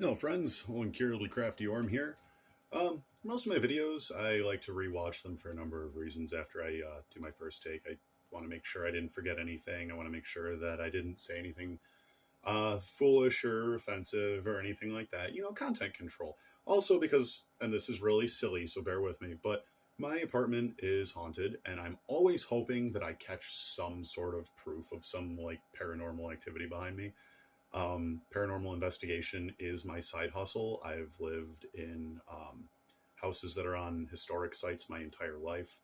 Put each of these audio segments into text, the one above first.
Hello friends, Owen Curiously Crafty Orm here. Most of my videos, I like to rewatch them for a number of reasons after I do my first take. I want to make sure I didn't forget anything. I want to make sure that I didn't say anything foolish or offensive or anything like that. You know, content control. Also because, and this is really silly, so bear with me, but my apartment is haunted and I'm always hoping that I catch some sort of proof of some like paranormal activity behind me. Paranormal investigation is my side hustle. I've lived in houses that are on historic sites my entire life.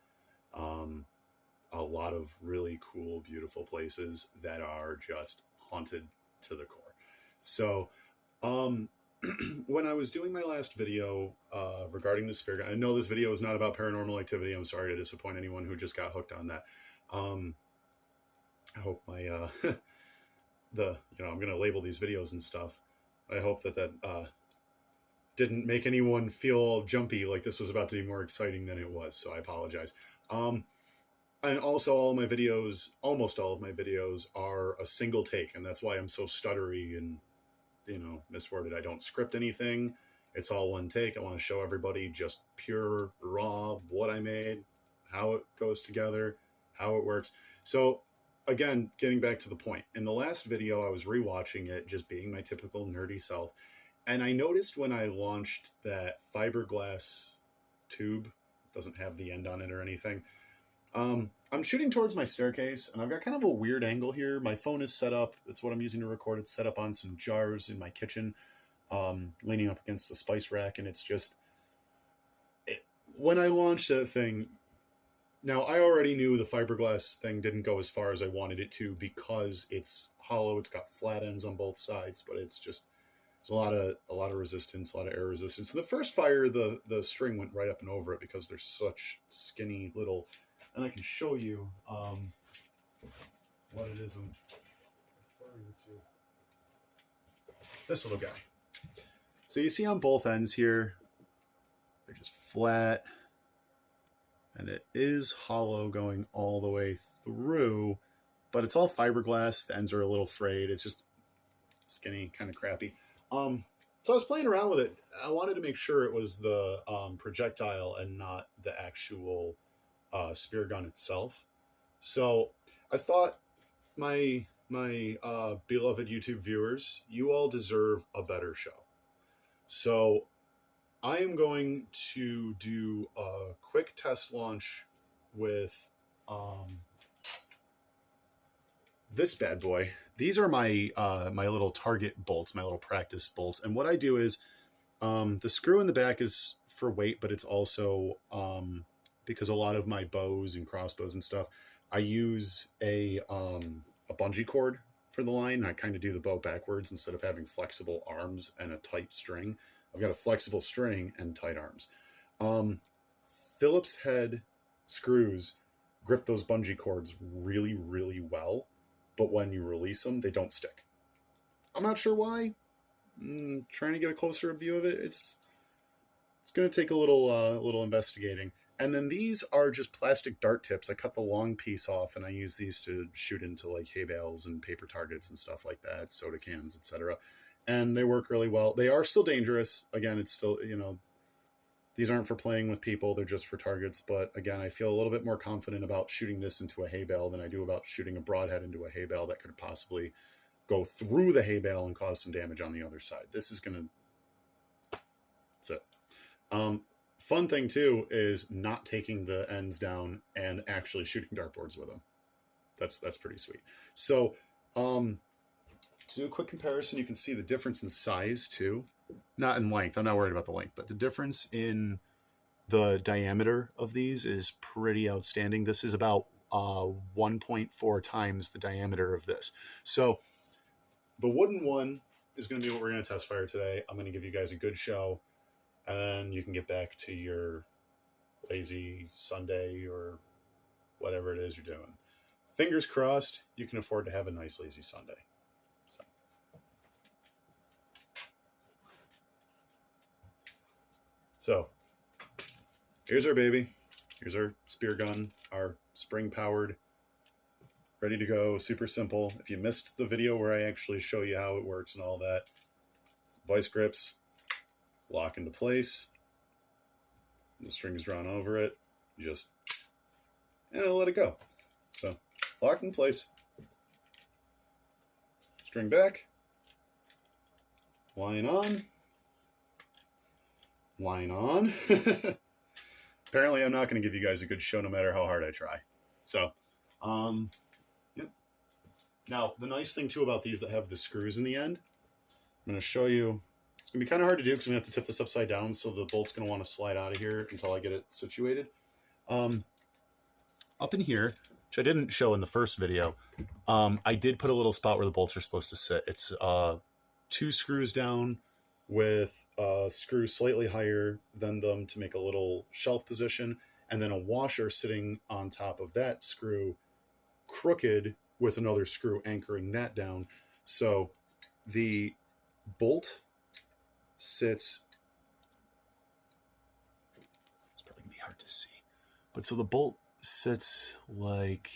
Um, a lot of really cool, beautiful places that are just haunted to the core. So, um, when I was doing my last video regarding the spirit, I know this video is not about paranormal activity. I'm sorry to disappoint anyone who just got hooked on that. I hope my I'm going to label these videos and stuff. I hope that didn't make anyone feel jumpy like this was about to be more exciting than it was. So I apologize. And also almost all of my videos are a single take. And that's why I'm so stuttery and, misworded. I don't script anything. It's all one take. I want to show everybody just pure, raw, what I made, how it goes together, how it works. So again, getting back to the point, in the last video, I was rewatching it, just being my typical nerdy self. And I noticed when I launched that fiberglass tube, it doesn't have the end on it or anything. I'm shooting towards my staircase and I've got kind of a weird angle here. My phone is set up. It's what I'm using to record. It's set up on some jars in my kitchen, leaning up against a spice rack. And it's just, when I launched that thing, now, I already knew the fiberglass thing didn't go as far as I wanted it to because it's hollow. It's got flat ends on both sides, but it's just there's a lot of resistance, a lot of air resistance. The first fire, the string went right up and over it because there's such skinny little, and I can show you what it is. This little guy. So you see on both ends here, they're just flat. And it is hollow going all the way through, but it's all fiberglass. The ends are a little frayed. It's just skinny, kind of crappy. So I was playing around with it. I wanted to make sure it was the projectile and not the actual spear gun itself. So I thought my beloved YouTube viewers, you all deserve a better show. So I am going to do a quick test launch with this bad boy. These are my my little target bolts, my little practice bolts. And what I do is the screw in the back is for weight, but it's also because a lot of my bows and crossbows and stuff, I use a bungee cord for the line. I kind of do the bow backwards instead of having flexible arms and a tight string. I've got a flexible string and tight arms. Phillips head screws grip those bungee cords really, really well, but when you release them, they don't stick. I'm not sure why. Trying to get a closer view of it, it's going to take a little investigating. And then these are just plastic dart tips. I cut the long piece off, and I use these to shoot into like hay bales and paper targets and stuff like that, soda cans, etc. And they work really well. They are still dangerous. Again, it's still, these aren't for playing with people. They're just for targets. But again, I feel a little bit more confident about shooting this into a hay bale than I do about shooting a broadhead into a hay bale that could possibly go through the hay bale and cause some damage on the other side. This is going to, that's it. Fun thing too is not taking the ends down and actually shooting dartboards with them. That's pretty sweet. So, to do a quick comparison, you can see the difference in size too. Not in length. I'm not worried about the length, but the difference in the diameter of these is pretty outstanding. This is about 1.4 times the diameter of this. So the wooden one is going to be what we're going to test fire today. I'm going to give you guys a good show, and then you can get back to your lazy Sunday or whatever it is you're doing. Fingers crossed, you can afford to have a nice lazy Sunday. So here's our baby. Here's our spear gun, our spring powered, ready to go, super simple. If you missed the video where I actually show you how it works and all that, it's vice grips lock into place. The string is drawn over it. You just, and it'll let it go. So locked in place. String back. Line on. Line on. Apparently I'm not going to give you guys a good show no matter how hard I try. So, yep. Now, the nice thing too about these that have the screws in the end, I'm going to show you. It's going to be kind of hard to do because I'm going to have to tip this upside down, so the bolt's going to want to slide out of here until I get it situated. Up in here, which I didn't show in the first video, I did put a little spot where the bolts are supposed to sit. It's 2 screws down with a screw slightly higher than them to make a little shelf position, and then a washer sitting on top of that screw, crooked, with another screw anchoring that down. So the bolt sits, it's probably gonna be hard to see, but so the bolt sits like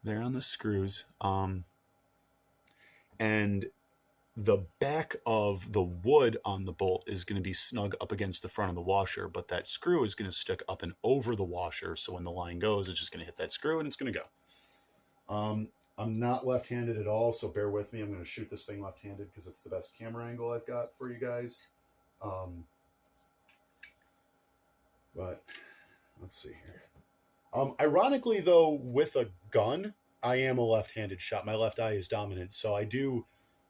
there on the screws, and the back of the wood on the bolt is going to be snug up against the front of the washer, but that screw is going to stick up and over the washer, so when the line goes, it's just going to hit that screw and it's going to go. I'm not left-handed at all, so bear with me. I'm going to shoot this thing left-handed because it's the best camera angle I've got for you guys. But let's see here. Ironically, though, with a gun, I am a left-handed shot. My left eye is dominant, so I do,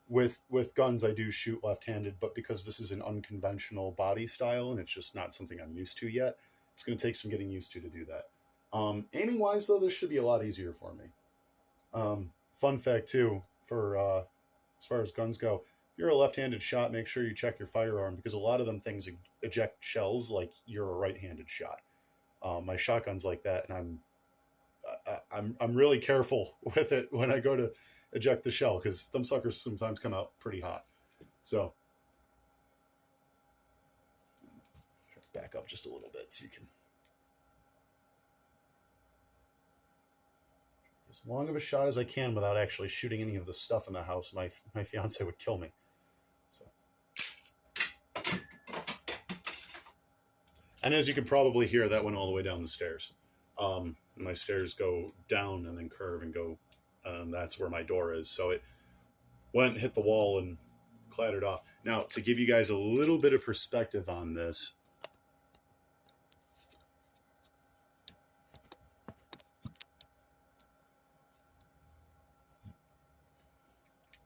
with guns, I do shoot left-handed, but because this is an unconventional body style and it's just not something I'm used to yet, it's going to take some getting used to do that. Aiming-wise, though, this should be a lot easier for me. Fun fact too, for as far as guns go, if you're a left-handed shot, make sure you check your firearm, because a lot of them things eject shells like you're a right-handed shot. My shotgun's like that, and I'm really careful with it when I go to eject the shell, because them suckers sometimes come out pretty hot. So back up just a little bit so you can. As long of a shot as I can without actually shooting any of the stuff in the house. My fiance would kill me. So. And as you can probably hear, that went all the way down the stairs. My stairs go down and then curve and go. That's where my door is. So it went and hit the wall and clattered off. Now, to give you guys a little bit of perspective on this,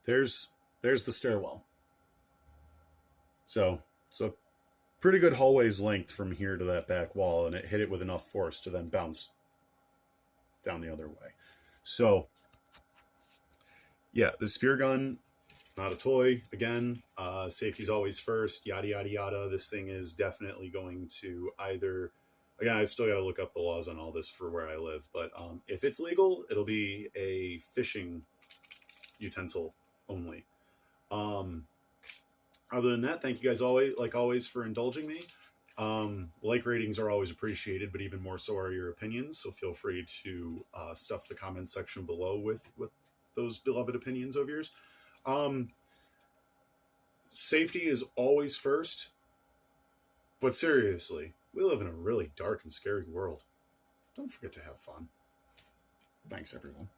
there's the stairwell. So pretty good hallway's length from here to that back wall, and it hit it with enough force to then bounce down the other way. So yeah, the spear gun, not a toy. Again, safety's always first, yada, yada, yada. This thing is definitely going to either, again, I still got to look up the laws on all this for where I live, but if it's legal, it'll be a fishing utensil only. Other than that, thank you guys always for indulging me. Like ratings are always appreciated, but even more so are your opinions. So feel free to stuff the comment section below with those beloved opinions of yours. Safety is always first, but seriously, we live in a really dark and scary world. Don't forget to have fun. Thanks, everyone.